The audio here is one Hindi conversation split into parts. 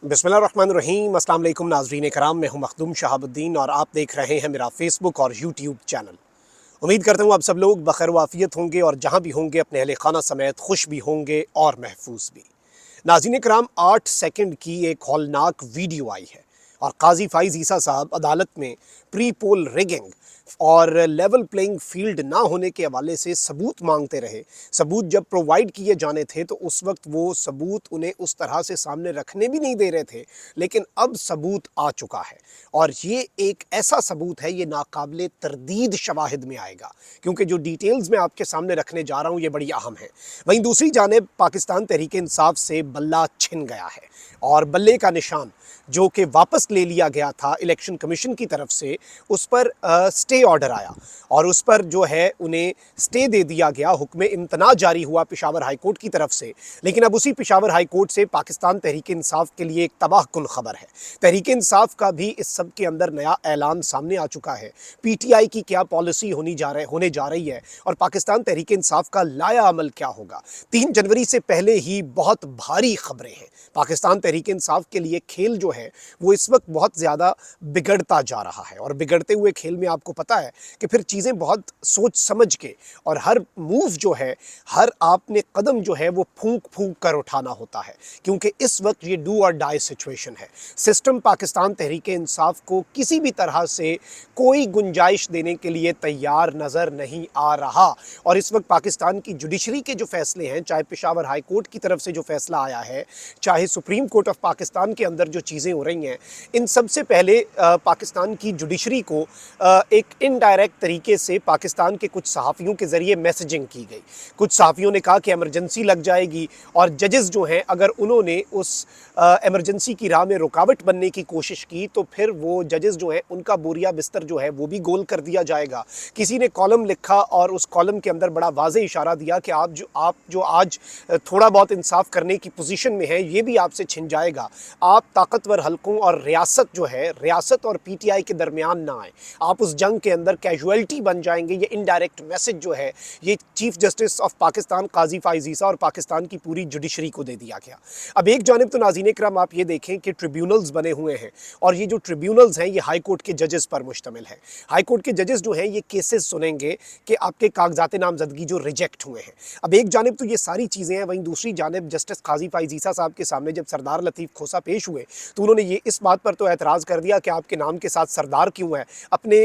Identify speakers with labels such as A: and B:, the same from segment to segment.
A: बिस्मिल्लाहिर्रहमानिर्रहीम। अस्सलाम वालेकुम नाज़रीन कराम, मैं हूं मखदूम शहाबुद्दीन और आप देख रहे हैं मेरा फेसबुक और यूट्यूब चैनल। उम्मीद करता हूं आप सब लोग बखैर वाफियत होंगे और जहां भी होंगे अपने अहले खाना समेत खुश भी होंगे और महफूज भी। नाज़रीन कराम, 8 सेकंड की एक हौलनाक वीडियो आई है और काजी फाइज ईसा साहब अदालत में प्री पोल रिगिंग और लेवल प्लेइंग फील्ड ना होने के हवाले से सबूत मांगते रहे। सबूत जब प्रोवाइड किए जाने थे तो उस वक्त वो सबूत उन्हें उस तरह से सामने रखने भी नहीं दे रहे थे, लेकिन अब सबूत आ चुका है और ये एक ऐसा सबूत है, ये नाकाबिले तरदीद शवाहिद में आएगा क्योंकि जो डिटेल्स मैं आपके सामने रखने जा रहा हूँ ये बड़ी अहम है। वहीं दूसरी जानिब पाकिस्तान तहरीक इंसाफ से बल्ला छिन गया है और बल्ले का निशान जो कि वापस ले लिया गया था इलेक्शन कमीशन की तरफ से, उस पर स्टे ऑर्डर आया और उस पर जो है उन्हें स्टे दे दिया गया, हुक्म इम्तना जारी हुआ पेशावर हाई कोर्ट की तरफ से। लेकिन अब उसी पेशावर हाई कोर्ट से पाकिस्तान तहरीक इंसाफ के लिए एक तबाहकुन खबर है। तहरीक इंसाफ का भी इस सब के अंदर नया ऐलान सामने आ चुका है। पीटीआई की क्या पॉलिसी होने जा रही है और पाकिस्तान तहरीक इंसाफ का लाया अमल क्या होगा। 3 जनवरी से पहले ही बहुत भारी खबरें हैं। पाकिस्तान तहरीक इंसाफ के लिए खेल जो है वो इस वक्त बहुत ज़्यादा बिगड़ता जा रहा है और बिगड़ते हुए खेल में आपको पता है कि फिर चीज़ें बहुत सोच समझ के और हर मूव जो है, हर आपने कदम जो है वो फूंक फूंक कर उठाना होता है क्योंकि इस वक्त ये डू और डाई सिचुएशन है। सिस्टम पाकिस्तान तहरीक इंसाफ को किसी भी तरह से कोई गुंजाइश देने के लिए तैयार नज़र नहीं आ रहा और इस वक्त पाकिस्तान की जुडिशरी के जो फैसले हैं, चाहे पेशावर हाई कोर्ट की तरफ से जो फैसला आया है, चाहे सुप्रीम कोर्ट ऑफ पाकिस्तान के अंदर जो चीज़ें हो रही हैं, इन सबसे पहले पाकिस्तान की जुडिशरी को एक इनडायरेक्ट तरीके से पाकिस्तान के कुछ सहाफ़ियों के ज़रिए मैसेजिंग की गई। कुछ सहाफ़ियों ने कहा कि एमरजेंसी लग जाएगी और जजेस जो हैं अगर उन्होंने उस एमरजेंसी की राह में रुकावट बनने की कोशिश की तो फिर वो जजेस जो हैं उनका बोरिया बिस्तर जो है वो भी गोल कर दिया जाएगा। किसी ने कॉलम लिखा और उस कॉलम के अंदर बड़ा वाज़े इशारा दिया कि आप जो आज थोड़ा बहुत इंसाफ करने की पोजीशन में है, ये भी आपसे छिन जाएगा। आप ताकतवर हलकों और रियासत जो है, रियासत और पीटीआई के दरमियान ना आए, आप उस जंग के अंदर कैजुअल्टी बन जाएंगे। ये इनडायरेक्ट मैसेज जो है ये चीफ जस्टिस ऑफ पाकिस्तान काजी फाइज ईसा और पाकिस्तान की पूरी जुडिशरी को दे दिया गया। अब एक जानिब तो नाज़रीन इकराम आप ये देखें कि ट्रिब्यूनल्स बने हुए हैं और ये जो ट्रिब्यूनल्स हैं ये हाई कोर्ट के जजेस पर मुश्तमिल है। हाई कोर्ट के जजेस जो हैं ये केसेस सुनेंगे कि आपके कागजात नामजदगी जो रिजेक्ट हुए हैं। अब एक जानिब तो ये सारी चीज़ें हैं, वहीं दूसरी जानिब जस्टिस काजी फाइज ईसा साहब के सामने जब सरदार लतीफ़ खोसा पेश हुए तो उन्होंने ये इस बात पर तो एतराज़ कर दिया कि आपके नाम के साथ सरदार क्यों है। अपने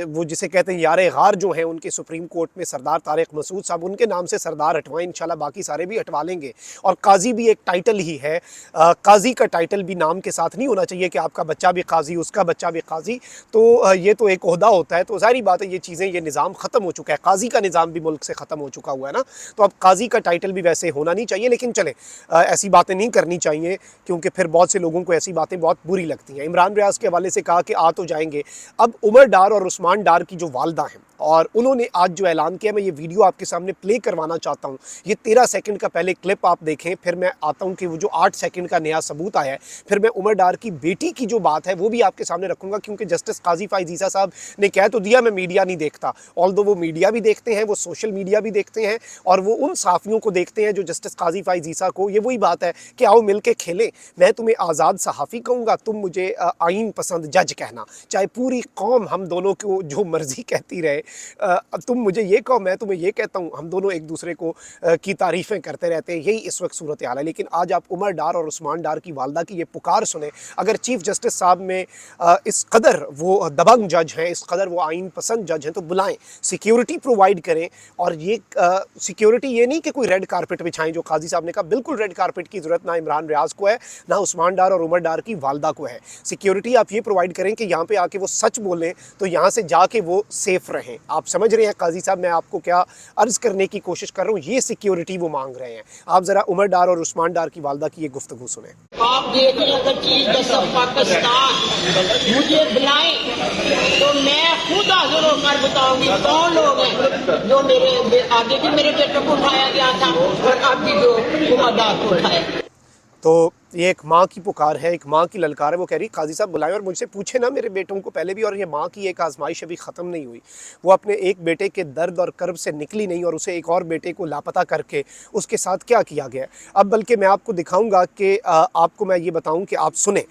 A: वो जिसे कहते हैं यारे गार जो हैं उनके सुप्रीम कोर्ट में सरदार तारिक मसूद साहब, उनके नाम से सरदार हटवाएं, इंशाल्लाह बाकी सारे भी हटवा लेंगे। और काजी भी एक टाइटल ही है, काजी का टाइटल भी नाम के साथ नहीं होना चाहिए कि आपका बच्चा भी काजी, उसका बच्चा भी काजी, तो ये तो एक ओहदा होता है। तो सारी बात है, ये चीज़ें, ये निज़ाम ख़त्म हो चुका है, काजी का निज़ाम भी मुल्क से ख़त्म हो चुका हुआ है ना। तो अब काजी का टाइटल भी वैसे होना नहीं चाहिए, लेकिन चले ऐसी बातें नहीं करनी चाहिए क्योंकि फिर बहुत से लोगों को ऐसी बातें बहुत बुरी लगती हैं। इमरान रियाज के हवाले से कहा कि आ तो जाएंगे। अब उमर डार और उस्मान डार की जो वालदा हैं और उन्होंने आज जो ऐलान किया, मैं ये वीडियो आपके सामने प्ले करवाना चाहता हूँ। ये 13 सेकंड का पहले क्लिप आप देखें, फिर मैं आता हूँ कि वो जो 8 सेकंड का नया सबूत आया है, फिर मैं उमर डार की बेटी की जो बात है वो भी आपके सामने रखूँगा क्योंकि जस्टिस काजी फाइज ईसा साहब ने कह तो दिया मैं मीडिया नहीं देखता, ऑल्दो वो मीडिया भी देखते हैं, वो सोशल मीडिया भी देखते हैं और वो उन सहाफ़ियों को देखते हैं जो जस्टिस काजी फाइज ईसा को, ये वही बात है कि आओ मिल के खेलें, मैं तुम्हें आज़ाद सहाफ़ी कहूँगा, तुम मुझे आइन पसंद जज कहना, चाहे पूरी कौम हम दोनों को जो मर्ज़ी कहती रहे, तुम मुझे ये कहो मैं तुम्हें ये कहता हूँ, हम दोनों एक दूसरे को की तारीफ़ें करते रहते हैं। यही इस वक्त सूरत हाल है। लेकिन आज आप उमर डार और उस्मान डार की वालदा की ये पुकार सुने। अगर चीफ़ जस्टिस साहब में इस कदर वो दबंग जज हैं, इस कदर वो आइन पसंद जज हैं, तो बुलाएं, सिक्योरिटी प्रोवाइड करें। और ये सिक्योरिटी ये नहीं कि कोई रेड कारपेट बिछाएं, जो काजी साहब ने कहा, बिल्कुल रेड कारपेट की ज़रूरत ना इमरान रियाज को है, ना उस्मान डार और उमर डार की वालदा को है। सिक्योरिटी आप ये प्रोवाइड करें कि यहाँ पे आके वो सच बोलें तो यहाँ से जाके वो सेफ़ रहें। आप समझ रहे हैं काजी साहब मैं आपको क्या अर्ज़ करने की कोशिश कर रहा हूँ, ये सिक्योरिटी वो मांग रहे हैं। आप ज़रा उमर डार और उस्मान डार की वालदा की ये गुफ्तगू सुने।
B: आप देखें अगर चीफ जस्टिस पाकिस्तान मुझे बुलाएं तो मैं खुद हाजिर होकर बताऊंगी कौन लोग हैं जो मेरे आगे भी मेरे बेटे को उठाया गया था और आपकी जो उमर डार को उठाया।
A: तो ये एक माँ की पुकार है, एक माँ की ललकार है। वो कह रही काजी साहब बुलाएं और मुझसे पूछे ना मेरे बेटों को पहले भी, और ये माँ की एक आजमाइश अभी ख़त्म नहीं हुई। वो अपने एक बेटे के दर्द और कर्ब से निकली नहीं और उसे एक और बेटे को लापता करके उसके साथ क्या किया गया। अब बल्कि मैं आपको दिखाऊंगा कि आपको मैं ये बताऊं कि आप सुने।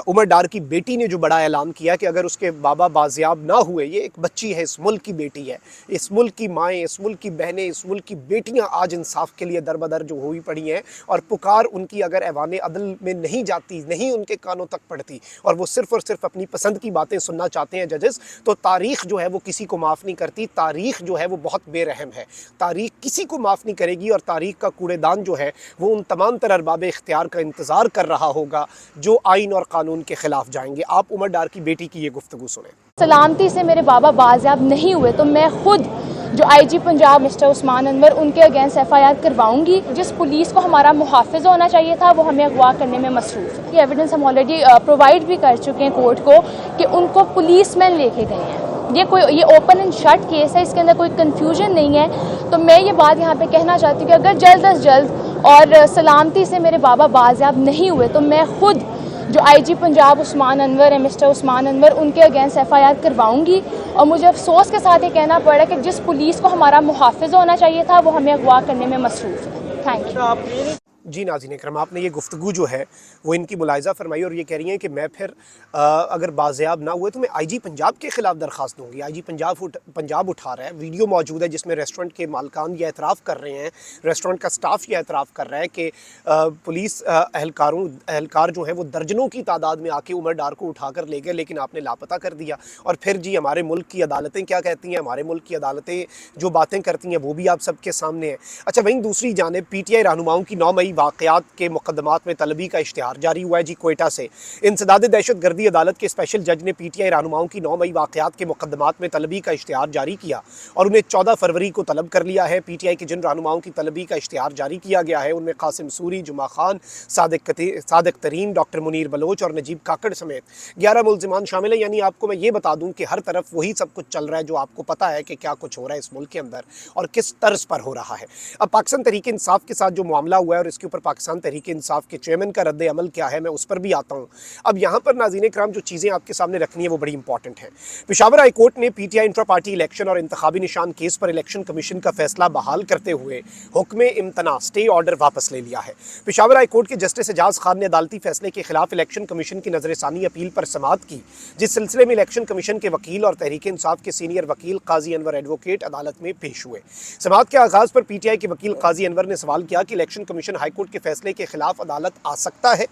A: उमर डार की बेटी ने जो बड़ा ऐलान किया कि अगर उसके बाबा बाजियाब ना हुए, ये एक बच्ची है, इस मुल्क की बेटी है, इस मुल्क की माएँ, इस मुल्क की बहनें, इस मुल्क की बेटियाँ आज इंसाफ के लिए दरबदर जो हुई पड़ी हैं, और पुकार उनकी अगर ऐवान अदल में नहीं जाती, नहीं उनके कानों तक पड़ती, और वो सिर्फ और सिर्फ अपनी पसंद की बातें सुनना चाहते हैं जजेस, तो तारीख़ जो है वो किसी को माफ़ नहीं करती। तारीख़ जो है वो बहुत बेरहम है। तारीख़ किसी को माफ़ नहीं करेगी और तारीख़ का कूड़ेदान जो है वो उन तमाम तर अरबाब इख्तियार का इंतज़ार कर रहा होगा जो आइन और कानून के ख़िलाफ़ जाएंगे। आप उमर डार की बेटी की ये गुफ्तगू सुने।
C: सलामती से मेरे बाबा बाजियाब नहीं हुए तो मैं खुद जो आईजी पंजाब मिस्टर उस्मान अनवर उनके अगेंस्ट एफआईआर करवाऊंगी। जिस पुलिस को हमारा मुहाफिज होना चाहिए था वो हमें अगवा करने में मसरूफ है। ये एविडेंस हम ऑलरेडी प्रोवाइड भी कर चुके हैं कोर्ट को कि उनको पुलिसमैन लेके गए हैं। ये ओपन एंड शट केस है, इसके अंदर कोई कंफ्यूजन नहीं है। तो मैं ये बात यहाँ पे कहना चाहती हूँ कि अगर जल्द अज जल्द और सलामती से मेरे बाबा बाजियाब नहीं हुए तो मैं खुद जो आईजी पंजाब उस्मान अनवर है मिस्टर उस्मान अनवर उनके अगेंस्ट एफआईआर करवाऊंगी। और मुझे अफसोस के साथ ये कहना पड़ा कि जिस पुलिस को हमारा मुहाफिज होना चाहिए था वो हमें अगवा करने में मसरूफ है। Thank you.
A: जी नाज़रीन करम, आपने ये गुफ्तगू जो है वो इनकी मुलाहिज़ा फरमाई और ये कह रही हैं कि मैं फिर अगर बाज़ियाब ना हुए तो मैं आईजी पंजाब के ख़िलाफ़ दरख्वास्त दूँगी। आईजी पंजाब उठा रहा है, वीडियो मौजूद है जिसमें रेस्टोरेंट के मालकान ये एतराफ़ कर रहे हैं, रेस्टोरेंट का स्टाफ ये एतराफ़ कर रहा है कि पुलिस एहलकार जो हैं वो दर्जनों की तादाद में आके उमर डार को उठा कर ले गए, लेकिन आपने लापता कर दिया। और फिर जी हमारे मुल्क की अदालतें क्या कहती हैं, हमारे मुल्क की अदालतें जो बातें करती हैं वो भी आप सबके सामने हैं। अच्छा, वहीं दूसरी जानिब पीटीआई रहनुमाओं की 9 मई वाक़यात के मुकदमात में तलबी का इश्तिहार जारी हुआ है। जी कोयटा से इंसदाद दहशतगर्दी अदालत के स्पेशल जज ने पीटीआई रहनुमाओं की 9 मई वाक़यात के मुकदमात में तलबी का इश्तिहार जारी किया और उन्हें 14 फरवरी को तलब कर लिया है। पीटीआई के जिन रहनुमाओं की तलबी का इश्तिहार जारी किया गया है उनमें कासिम सूरी, जुमा खान, सादिक तरीन, डॉक्टर मुनीर बलोच और नजीब काकड़ समेत 11 मुल्ज़िमान शामिल हैं। यानी आपको मैं ये बता दूँ कि हर तरफ वही सब कुछ चल रहा है जो आपको पता है कि क्या कुछ हो रहा है इस मुल्क के अंदर और किस तर्ज पर हो रहा है। अब पाकिस्तान तहरीक इंसाफ के साथ जो मामला हुआ है और इसके ऊपर पाकिस्तान तहरीक इंसाफ के चेयरमैन का रद्द अमल क्या है, मैं उस पर भी आता हूँ। अब यहाँ पर नाज़रीन इकराम जो चीज़ें आपके सामने रखनी है वो बड़ी इंपॉर्टेंट हैं। पेशावर हाई कोर्ट ने पीटीआई इंट्रा पार्टी इलेक्शन और इंतखाबी निशान केस पर इलेक्शन कमीशन का फैसला बहाल करते हुए हुक्म इम्तना स्टे ऑर्डर वापस ले लिया है। पेशावर हाई कोर्ट के जस्टिस एजाज खान ने अदालती फैसले के खिलाफ इलेक्शन कमीशन की नजरसानी अपील पर समाअत की, जिस सिलसिले में इलेक्शन कमीशन के वकील और तहरीक इंसाफ के सीनियर वकील काजी अनवर एडवोकेट अदालत में पेश हुए। समाअत के आगाज पर पीटीआई के वकील काजी अनवर ने सवाल किया कि इलेक्शन कमीशन हाईकोर्ट के फैसले के खिलाफ अदालत आ सकता है।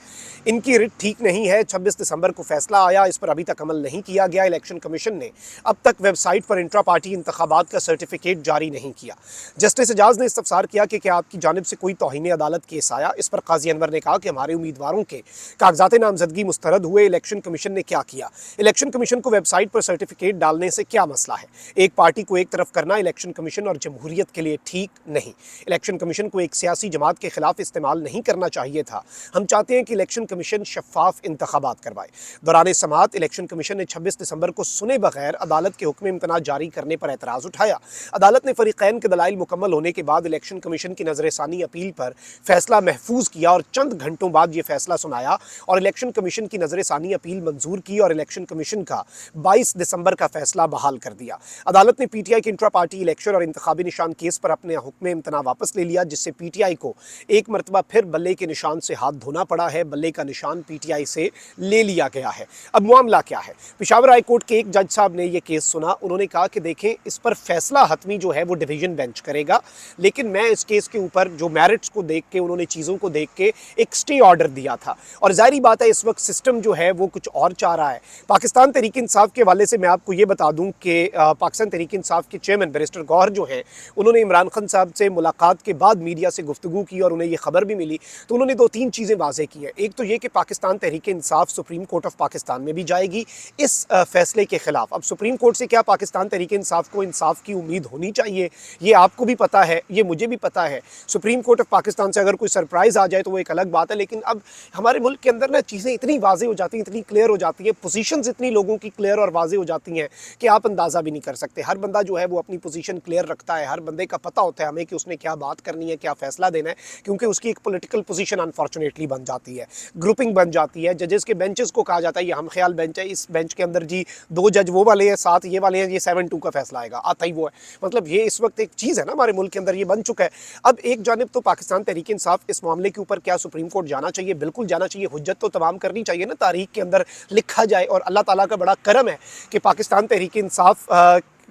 A: इनकी रिट ठीक नहीं है। 26 दिसंबर को फैसला आया, इस पर अभी तक अमल नहीं किया गया। इलेक्शन कमीशन ने अब तक वेबसाइट पर इंट्रा पार्टी इंतखाबात का सर्टिफिकेट जारी नहीं किया। जस्टिस एजाज ने इस्तफसार किया कि क्या आपकी जानिब से कोई तौहीन अदालत केस आया। इस पर काजी अनवर ने कहा कि हमारे उम्मीदवारों के कागजात नामजदगी मुस्तरद हुए, इलेक्शन कमीशन ने क्या किया। इलेक्शन कमीशन को वेबसाइट पर सर्टिफिकेट डालने से क्या मसला है। एक पार्टी को एक तरफ करना इलेक्शन कमीशन और जमहूरियत के लिए ठीक नहीं। इलेक्शन कमीशन को एक सियासी जमात के खिलाफ इस्तेमाल नहीं करना चाहिए था। हम चाहते हैं कि इलेक्शन कमीशन शफाफ इंतखाबात करवाए। दौरान समाअत इलेक्शन कमीशन ने 26 दिसंबर को सुने बगैर अदालत के हुक्म इम्तना जारी करने पर एतराज़ उठाया। अदालत ने फरीकैन के दलाइल मुकम्मल होने के बाद इलेक्शन कमीशन की नजरसानी अपील पर फैसला महफूज किया और चंद घंटों बाद ये फैसला सुनाया और इलेक्शन कमीशन की नजरसानी अपील मंजूर की और इलेक्शन कमीशन का 22 दिसंबर का फैसला बहाल कर दिया। अदालत ने पीटीआई के इंट्रा पार्टी इलेक्शन और इंतखाबी निशान केस पर अपने हुक्म इम्तना वापस ले लिया, जिससे पीटीआई को एक मरतबा फिर बल्ले के निशान से हाथ धोना पड़ा है। बल्ले का निशान पीटीआई से ले लिया गया है। अब मामला क्या है। पेशावर हाई कोर्ट के एक जज साहब ने यह केस सुना। उन्होंने कहा कि देखें, इस पर फैसला हतमी जो है वो डिवीजन बेंच करेगा, लेकिन मैं इस केस के ऊपर जो मेरिट्स को देख के, उन्होंने चीज़ों को देख के एक स्टे ऑर्डर दिया था और जाहिर बात है इस वक्त सिस्टम जो है वो कुछ और चाह रहा है। पाकिस्तान तहरीक इंसाफ के हवाले से मैं आपको ये बता दूं कि पाकिस्तान तहरीक इंसाफ के चेयरमैन बैरिस्टर गौहर जो हैं, उन्होंने इमरान खान साहब से मुलाकात के बाद मीडिया से गुफ्तगू की और उन्हें ये खबर भी मिली, तो उन्होंने 2-3 चीज़ें वाज़ेह की हैं। एक तो ये कि Pakistan Tehreek Insaf supreme court of Pakistan में भी जाएगी इस फैसले के खिलाफ। अब सुप्रीम कोर्ट से क्या पाकिस्तान तहरीक इंसाफ को इंसाफ की उम्मीद होनी चाहिए, ये आपको भी पता है, ये मुझे भी पता है। सुप्रीम कोर्ट ऑफ पाकिस्तान से अगर कोई सरप्राइज़ आ जाए तो वो एक अलग बात है, लेकिन अब हमारे मुल्क के अंदर ना चीज़ें इतनी वाज़ेह हो जाती हैं, इतनी क्लियर हो जाती हैं, पोजीशंस इतनी लोगों की क्लियर और वाज़ेह हो जाती हैं कि आप अंदाज़ा भी नहीं कर सकते। हर बंदा जो है वो अपनी पोजीशन क्लियर रखता है, हर बंदे का पता होता है हमें कि उसने क्या बात करनी है, क्या फ़ैसला देना है, क्योंकि उसकी एक पॉलिटिकल पोजीशन अनफॉर्चुनेटली बन जाती है, ग्रुपिंग बन जाती है। जजेस के बेंचेस को कहा जाता है ये हम ख्याल बेंच है, इस बेंच के अंदर जी 2 जज वो वाले हैं, 7 ये वाले हैं, ये 7-2 का फैसला आएगा, आता ही वो है। मतलब ये इस वक्त एक चीज़ है ना हमारे मुल्क के अंदर, ये बन चुका है। अब एक जानिब तो पाकिस्तान तहरीक इंसाफ इस मामले के ऊपर क्या सुप्रीम कोर्ट जाना चाहिए, बिल्कुल जाना चाहिए, हुज्जत तो तमाम करनी चाहिए ना, तारीख के अंदर लिखा जाए। और अल्लाह ताला का बड़ा करम है कि पाकिस्तान तहरीक इंसाफ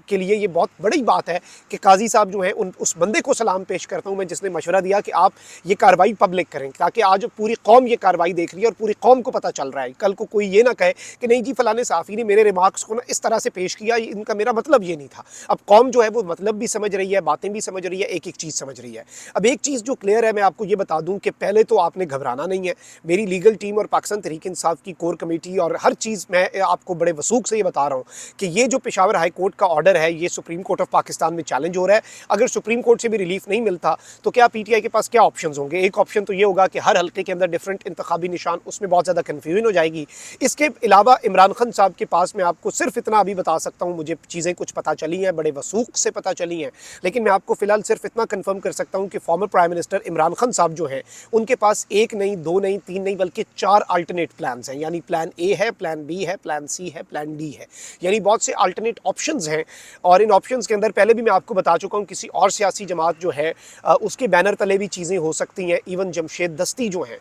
A: के लिए ये बहुत बड़ी बात है कि काजी साहब जो हैं उस बंदे को सलाम पेश करता हूँ मैं जिसने मशवरा दिया कि आप ये कार्रवाई पब्लिक करें, ताकि आज पूरी कौम ये कार्रवाई देख रही है और पूरी कौम को पता चल रहा है। कल को कोई ये ना कहे कि नहीं जी फलाने साफ़ी ने मेरे रिमार्क्स को ना इस तरह से पेश किया, इनका मेरा मतलब ये नहीं था। अब कौम जो है वो मतलब भी समझ रही है, बातें भी समझ रही है, एक एक चीज़ समझ रही है। अब एक चीज़ जो क्लियर है, मैं आपको ये बता दूँ कि पहले तो आपने घबराना नहीं है। मेरी लीगल टीम और पाकिस्तान तहरीक इंसाफ की कोर कमेटी और हर चीज़ मैं आपको बड़े वसूख से ये बता रहा हूँ कि ये जो पेशावर हाई कोर्ट का ऑर्डर है ये सुप्रीम कोर्ट ऑफ पाकिस्तान में चैलेंज हो रहा है। अगर सुप्रीम कोर्ट से भी रिलीफ नहीं मिलता तो क्या पीटीआई के पास क्या ऑप्शंस होंगे? एक ऑप्शन तो ये होगा कि हर हल्के के अंदर डिफरेंट इंतखाबी निशान, उसमें बहुत ज़्यादा कन्फ्यूजन हो जाएगी। इसके अलावा इमरान खान साहब के पास मैं आपको सिर्फ इतना अभी बता सकता हूँ, मुझे चीज़ें कुछ पता चली हैं, बड़े वसूख से पता चली हैं, लेकिन मैं आपको फ़िलहाल सिर्फ इतना कन्फर्म कर सकता हूँ कि former prime minister Imran Khan साहब जो हैं उनके पास 1 नहीं, 2 नहीं, 3 नहीं, बल्कि 4 अल्टरनेट प्लान हैं। यानी प्लान ए है, प्लान बी है, प्लान सी है, प्लान डी है, यानी बहुत से अल्टरनेट ऑप्शंस हैं। और इन ऑप्शंस के अंदर पहले भी मैं आपको बता चुका हूँ किसी और सियासी जमात जो है उसके बैनर तले भी चीज़ें हो सकती हैं। इवन जमशेद दस्ती जो हैं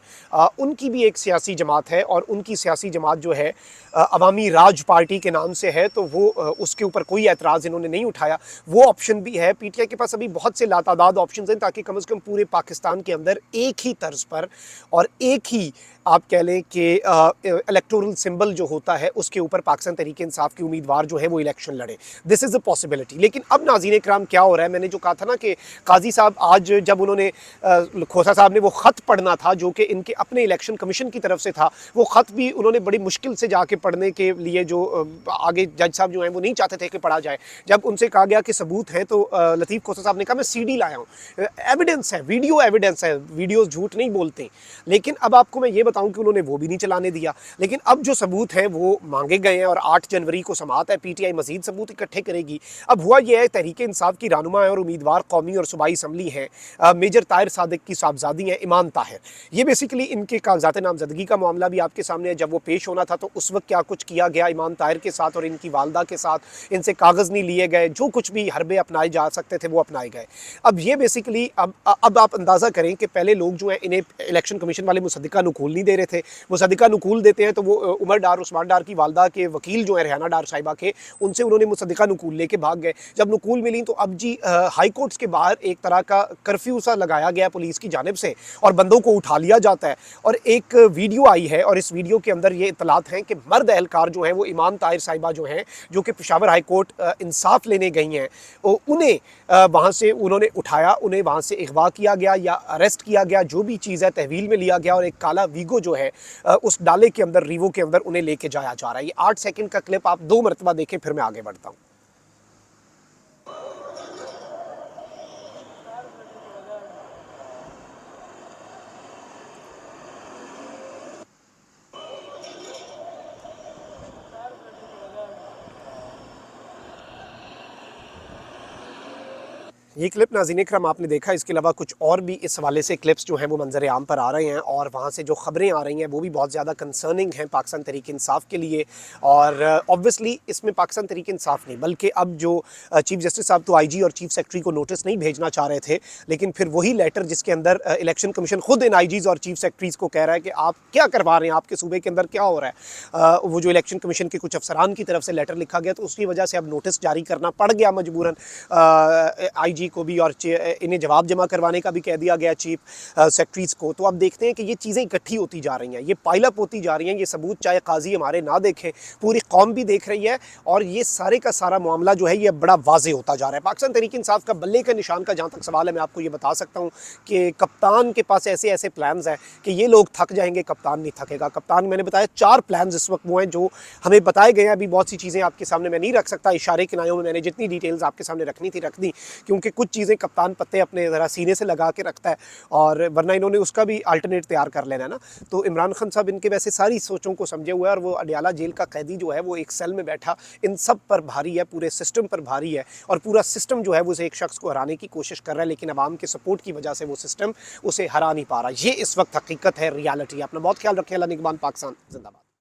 A: उनकी भी एक सियासी जमात है और उनकी सियासी जमात जो है अवामी राज पार्टी के नाम से है, तो वो उसके ऊपर कोई एतराज़ इन्होंने नहीं उठाया। वो ऑप्शन भी है। पीटीआई के पास अभी बहुत से लातादाद ऑप्शन हैं ताकि कम से कम पूरे पाकिस्तान के अंदर एक ही तर्ज पर और एक ही आप कह लें कि इलेक्टोरल सिंबल जो होता है उसके ऊपर पाकिस्तान तहरीक इंसाफ की उम्मीदवार जो है वो इलेक्शन लड़े। This is a possibility. लेकिन अब नाज़रीन इकराम क्या हो रहा है, मैंने जो कहा था ना कि काजी साहब आज जब उन्होंने खोसा साहब ने वो ख़त पढ़ना था जो कि इनके अपने इलेक्शन कमीशन की तरफ से था, वो ख़त भी उन्होंने बड़ी मुश्किल से जाके पढ़ने के लिए, जो आगे जज साहब जो हैं वो नहीं चाहते थे कि पढ़ा जाए। जब उनसे कहा गया कि सबूत है तो लतीफ़ खोसा साहब ने कहा मैं CD लाया हूँ, एविडेंस है, वीडियो एविडेंस है, वीडियोज़ झूठ नहीं बोलते। लेकिन अब आपको मैं ये बताऊं कि उन्होंने वो भी नहीं चलाने दिया। लेकिन अब जो सबूत हैं वो मांगे गए हैं और 8 जनवरी को समाअत है, पीटीआई मजीद सबूत इकट्ठे करेगी। अब हुआ यह है, तहरीक इंसाफ की रहनुमा और उम्मीदवार कौमी और सूबाई असम्बली हैं मेजर ताहिर सादिक की साहबजादी हैं ईमान ताहिर। ये बेसिकली इनके कागजात नामजदगी का मामला भी आपके सामने है। जब वो पेश होना था तो उस वक्त क्या कुछ किया गया ईमान ताहिर के साथ और इनकी वालदा के साथ, इनसे कागज़ नहीं लिए गए, जो कुछ भी हरबे अपनाए जा सकते थे वो अपनाए गए। अब ये बेसिकली अब आप अंदाज़ा करें कि पहले लोग जो हैं इन्हें इलेक्शन कमीशन वाले मुसद्दिका नुकूल नहीं दे रहे थे, मुसद्दिका नुकूल देते हैं तो वो उमर डार उस्मान डार की वालदा के वकील जो है रेहाना डार साहिबा के, उनसे उन्होंने मुसद्दिका नुकूल लेके भाग गए। जब नुकूल मिली तो अब जी हाई कोर्ट्स के बाहर एक तरह का कर्फ्यू सा लगाया गया पुलिस की जानिब से और बंदों को उठा लिया जाता है। और एक वीडियो आई है और इस वीडियो के अंदर ये इतलात हैं कि मर्द एहलकार जो हैं वो ईमान ताहिर साहिबा जो हैं, जो कि पेशावर हाई कोर्ट इंसाफ लेने गई हैं, उन्हें वहाँ से उन्होंने उठाया, उन्हें वहाँ से अगवा किया गया या अरेस्ट किया गया, जो भी चीज़ है तहवील में लिया गया और एक काला वीगो जो है उस डाले के अंदर, रीवो के अंदर उन्हें लेके जाया जा रहा है। ये 8 सेकंड का क्लिप आप 2 मरतबा देखें, फिर मैं आगे बढ़ता हूँ। ये क्लिप नाज़रीन इकराम आपने देखा। इसके अलावा कुछ और भी इस हवाले से क्लिप्स जो हैं वो मंजर आम पर आ रहे हैं और वहाँ से जो ख़बरें आ रही हैं वो भी बहुत ज़्यादा कंसर्निंग हैं पाकिस्तान तहरीक इंसाफ के लिए। और ऑब्वियसली इसमें पाकिस्तान तहरीक इंसाफ नहीं बल्कि अब जो चीफ़ जस्टिस साहब तो आईजी और चीफ सेक्रेटरी को नोटिस नहीं भेजना चाह रहे थे, लेकिन फिर वही लेटर जिसके अंदर इलेक्शन कमीशन खुद इन आईजीज़ और चीफ सेक्रेटरीज़ को कह रहा है कि आप क्या करवा रहे हैं, आपके सूबे के अंदर क्या हो रहा है। वो जो इलेक्शन कमीशन के कुछ अफसरान की तरफ से लेटर लिखा गया तो उसकी वजह से अब नोटिस जारी करना पड़ गया मजबूरन आईजी को भी, और इन्हें जवाब जमा करवाने का भी कह दिया गया चीफ सेक्रेटरीज को। तो अब देखते हैं कि ये चीज़ें इकट्ठी होती जा रही हैं, ये पाइलअप होती जा रही हैं। ये सबूत चाहे काजी हमारे ना देखें, पूरी कौम भी देख रही है और ये सारे का सारा मामला जो है ये बड़ा वाजे होता जा रहा है। पाकिस्तान तहरीक इंसाफ का बल्ले का निशान का जहाँ तक सवाल है, मैं आपको ये बता सकता हूँ कि कप्तान के पास ऐसे ऐसे प्लान्स हैं कि ये लोग थक जाएंगे, कप्तान नहीं थकेगा। कप्तान, मैंने बताया 4 प्लान्स इस वक्त वो हैं जो हमें बताए गए हैं। अभी बहुत सी चीज़ें आपके सामने मैं नहीं रख सकता, इशारे किनारों में मैंने जितनी डिटेल्स आपके सामने रखनी थी रख दी, क्योंकि कुछ चीज़ें कप्तान पत्ते अपने ज़रा सीने से लगा के रखता है, और वरना इन्होंने उसका भी अल्टरनेट तैयार कर लेना है ना। तो इमरान खान साहब इनके वैसे सारी सोचों को समझे हुए हैं, और वो अडियाला जेल का कैदी जो है वो एक सेल में बैठा इन सब पर भारी है, पूरे सिस्टम पर भारी है, और पूरा सिस्टम जो है वो उसे एक शख्स को हराने की कोशिश कर रहा है, लेकिन अवाम के सपोर्ट की वजह से वो सिस्टम उसे हरा नहीं पा रहा। ये इस वक्त हकीकत है, रियलिटी है। अपना बहुत ख्याल रखें। अल्लाह निगहबान। पाकिस्तान जिंदाबाद।